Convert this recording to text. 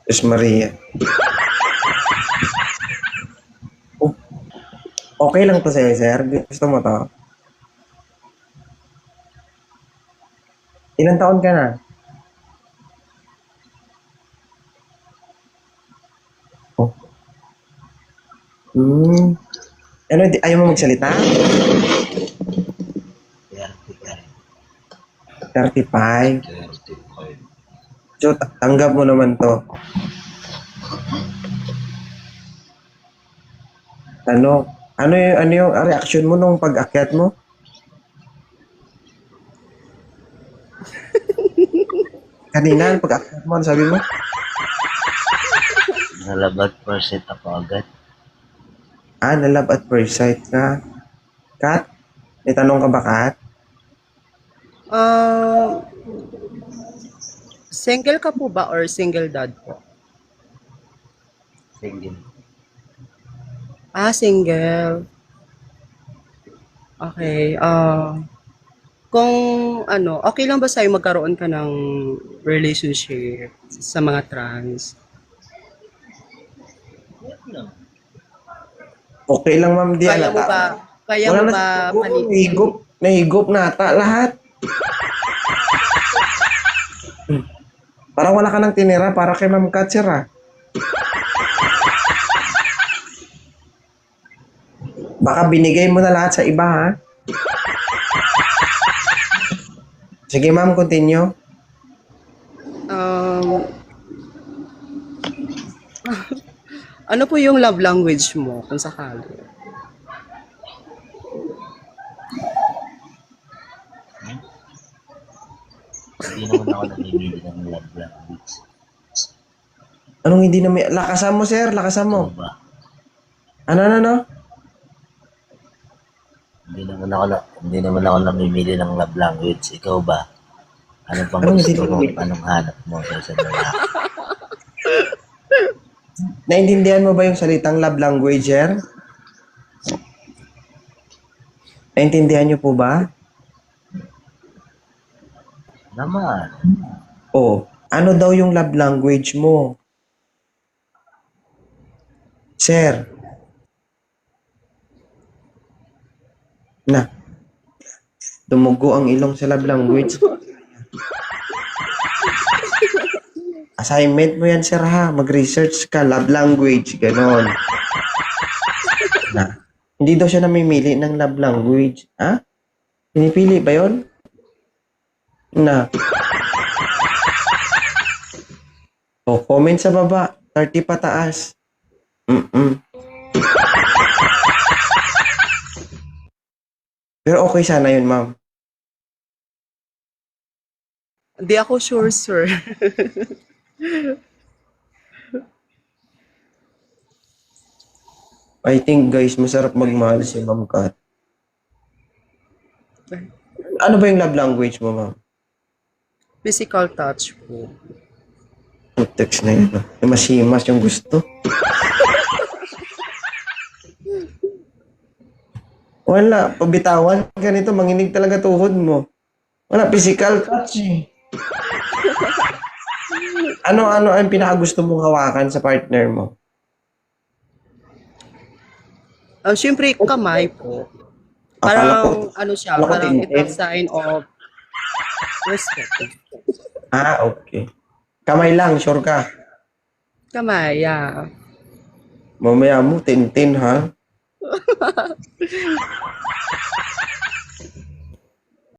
Diyos Maria. Oh, okay lang to sa'yo, sir. Gusto mo to? Ilang taon ka na? Oh. Hmm. Ano, ayaw mo magsalita? 35. 35. So, tanggap mo naman to. Ano yung reaction mo nung pag-akyat mo? Kanina, pag-akyat mo, ano sabi mo? Nalabat percent ako agad. Na love at first sight ka. Kat? May tanong ka ba, Kat? Single ka po ba or single dad po? Single. Single. Okay. Kung ano, okay lang ba sa'yo magkaroon ka ng relationship sa mga trans? Okay lang, ma'am. Di Kaya mo alata. ba, kaya Wala mo na ba siguro. Nahigop na ata lahat. Parang wala ka nang tinira para kay Ma'am Kat, sir, ah. Baka binigay mo na lahat sa iba, ha? Sige, ma'am, continue. Um, ano po yung love language mo kung sakali? Hindi naman ako namimili ng love language. Anong hindi na may... Lakasan mo, sir. Lakasan mo. Ikaw ba? Ano? Hindi naman ako namimili ng love language. Ikaw ba? Ano pang Anong gusto hindi mo? namimili? Anong hanap mo sa isang lalaki? Naintindihan mo ba yung salitang love language, sir? Naintindihan niyo po ba? Naman. Oh, ano daw yung love language mo? Sir. Na. Dumugo ang ilong sa love language. Assignment mo yan, sir, ha? Mag-research ka, love language, ganon. Na. Hindi daw siya namimili ng love language. Ha? Pinipili ba yon? Na. O, comment sa baba. 30 pataas. Pero okay sana yun, ma'am. Hindi ako sure, sir. I think, guys, masarap magmahal si Ma'am Kat. Ano ba yung love language mo, ma'am? Physical touch po. Text na yun. Yung masimas yung gusto. Wala. Pabitawan ka nito. Manginig talaga tuhod mo. Wala. Physical touch eh. Ano ang pinakagusto mong hawakan sa partner mo? Siyempre, kamay po. Akala ko, Parang, siya, akala ko parang tintin. it's a sign of respect. Okay. Kamay lang, sure ka. Kamay, yeah. Mamaya mo, tintin, ha?